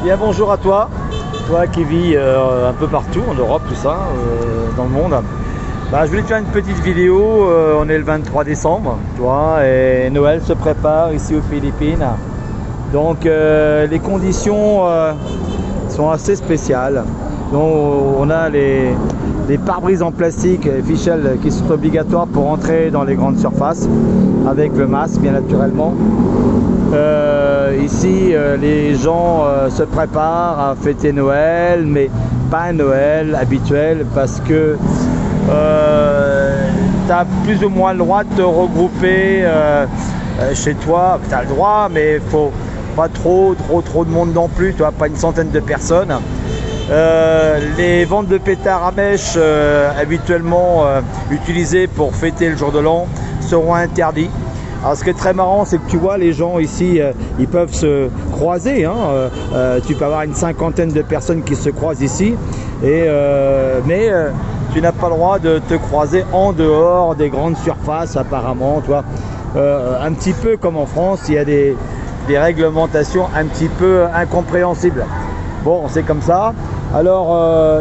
Bien bonjour à toi, toi qui vis un peu partout en Europe, tout ça, dans le monde. Je voulais te faire une petite vidéo, on est le 23 décembre, tu vois, et Noël se prépare ici aux Philippines. Donc les conditions sont assez spéciales. Donc on a les pare-brises en plastique, les ficelles qui sont obligatoires pour entrer dans les grandes surfaces, avec le masque bien naturellement. Ici les gens se préparent à fêter Noël, mais pas un Noël habituel, parce que tu as plus ou moins le droit de te regrouper chez toi. Tu as le droit, mais il faut pas trop de monde non plus, tu vois, pas une centaine de personnes. Les ventes de pétards à mèche habituellement utilisées pour fêter le jour de l'an seront interdits. Alors ce qui est très marrant, c'est que tu vois les gens ici, ils peuvent se croiser, hein. Tu peux avoir une cinquantaine de personnes qui se croisent ici, mais tu n'as pas le droit de te croiser en dehors des grandes surfaces apparemment, tu vois. Un petit peu comme en France, il y a des réglementations un petit peu incompréhensibles. Bon, c'est comme ça. Alors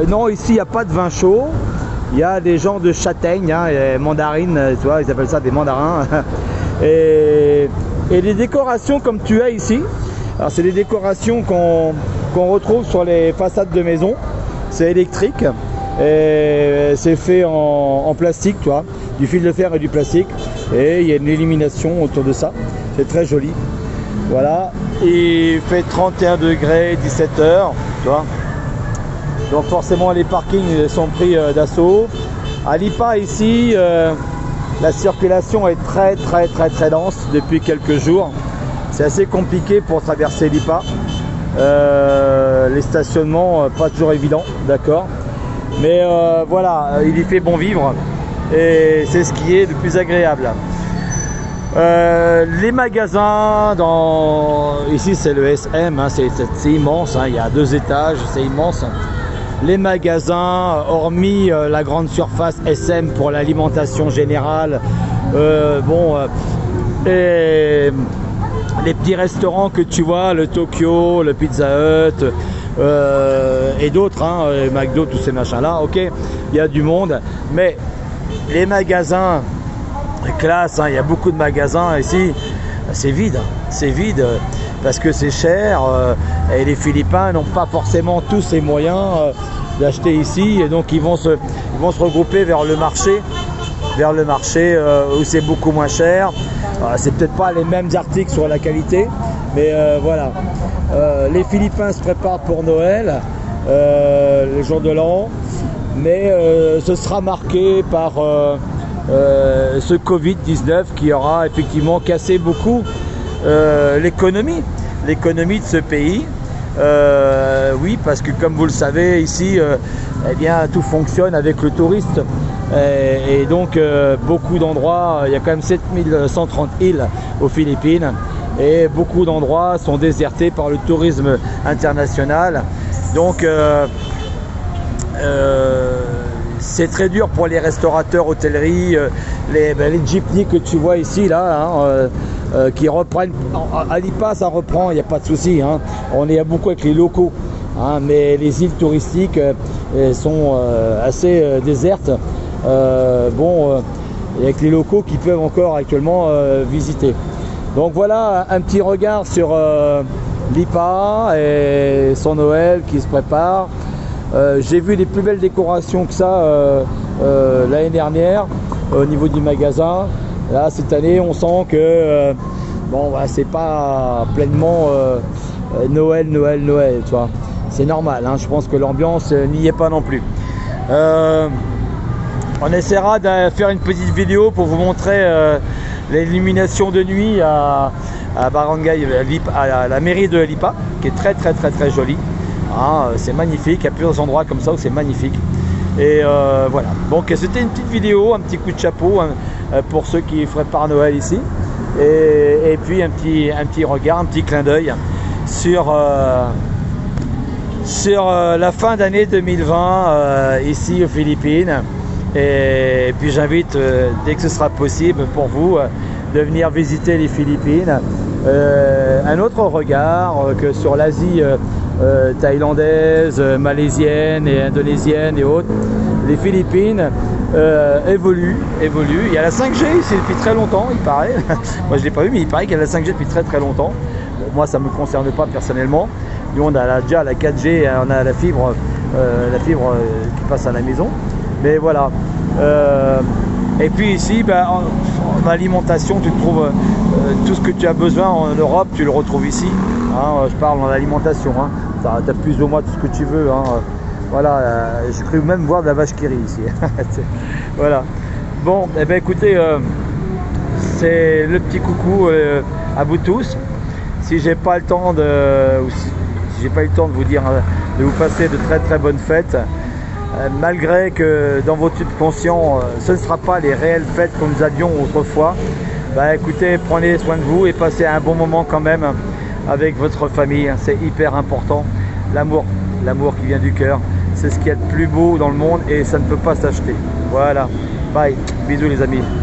non, ici il n'y a pas de vin chaud, il y a des genres de châtaignes, hein, et mandarines, tu vois, ils appellent ça des mandarins. Et les décorations comme tu as ici, alors c'est des décorations qu'on retrouve sur les façades de maison. C'est électrique et c'est fait en plastique, tu vois, du fil de fer et du plastique, et il y a une illumination autour de ça. C'est très joli. Voilà, il fait 31 degrés, 17 heures, tu vois. Donc forcément les parkings sont pris d'assaut. À Lipa ici, la circulation est très dense depuis quelques jours. C'est assez compliqué pour traverser Lipa. Les stationnements pas toujours évidents, d'accord. Mais voilà, il y fait bon vivre et c'est ce qui est le plus agréable. Les magasins, ici c'est le SM, hein, c'est immense, hein, il y a 2 étages, c'est immense. Les magasins, hormis la grande surface SM pour l'alimentation générale, et les petits restaurants que tu vois, le Tokyo, le Pizza Hut et d'autres, hein, McDo, tous ces machins là, ok, il y a du monde, mais les magasins classe, hein, il y a beaucoup de magasins ici, c'est vide parce que c'est cher et les Philippins n'ont pas forcément tous les moyens d'acheter ici, et donc ils vont se regrouper vers le marché où c'est beaucoup moins cher. C'est peut-être pas les mêmes articles sur la qualité, mais voilà. Les Philippins se préparent pour Noël, le jour de l'an, mais ce sera marqué par ce Covid-19 qui aura effectivement cassé beaucoup l'économie de ce pays. Oui, parce que comme vous le savez ici, eh bien tout fonctionne avec le touriste, et donc beaucoup d'endroits, il y a quand même 7130 îles aux Philippines, et beaucoup d'endroits sont désertés par le tourisme international. Donc c'est très dur pour les restaurateurs, hôtelleries, les jeepneys que tu vois ici là, hein, qui reprennent. À Lipa ça reprend, il n'y a pas de souci, hein. On est beaucoup avec les locaux, hein, mais les îles touristiques sont assez désertes. Avec les locaux qui peuvent encore actuellement visiter. Donc voilà un petit regard sur Lipa et son Noël qui se prépare. J'ai vu les plus belles décorations que ça l'année dernière au niveau du magasin. Là cette année on sent que c'est pas pleinement Noël, tu vois. C'est normal, hein, je pense que l'ambiance n'y est pas non plus. On essaiera de faire une petite vidéo pour vous montrer l'illumination de nuit à Barangay, à la mairie de Lipa, qui est très jolie. Ah, c'est magnifique, il y a plusieurs endroits comme ça où c'est magnifique. Et voilà, donc c'était une petite vidéo, un petit coup de chapeau, hein, pour ceux qui feraient par Noël ici. Et puis un petit regard, un petit clin d'œil sur la fin d'année 2020 ici aux Philippines. Et puis j'invite, dès que ce sera possible pour vous, de venir visiter les Philippines. Un autre regard que sur l'Asie thaïlandaises, malaisiennes et indonésiennes et autres. Les Philippines évoluent. Il y a la 5G ici depuis très longtemps, il paraît. Moi je ne l'ai pas vu, mais il paraît qu'il y a la 5G depuis très longtemps. Bon, moi ça ne me concerne pas personnellement. Nous on a déjà la 4G, on a la fibre qui passe à la maison. Mais voilà. Et puis ici, en alimentation, tu trouves tout ce que tu as besoin en Europe, tu le retrouves ici. Hein, je parle en alimentation. Hein. Tu as plus ou moins tout ce que tu veux. Hein. Voilà, j'ai cru même voir de la vache qui rit ici. Voilà. Bon, eh bien écoutez, c'est le petit coucou à vous tous. Si j'ai pas le temps si j'ai pas eu le temps de vous dire, de vous passer de très bonnes fêtes. Malgré que dans votre subconscient, ce ne sera pas les réelles fêtes que nous avions autrefois, écoutez, prenez soin de vous et passez un bon moment quand même avec votre famille. C'est hyper important. L'amour qui vient du cœur, c'est ce qu'il y a de plus beau dans le monde et ça ne peut pas s'acheter. Voilà, bye, bisous les amis.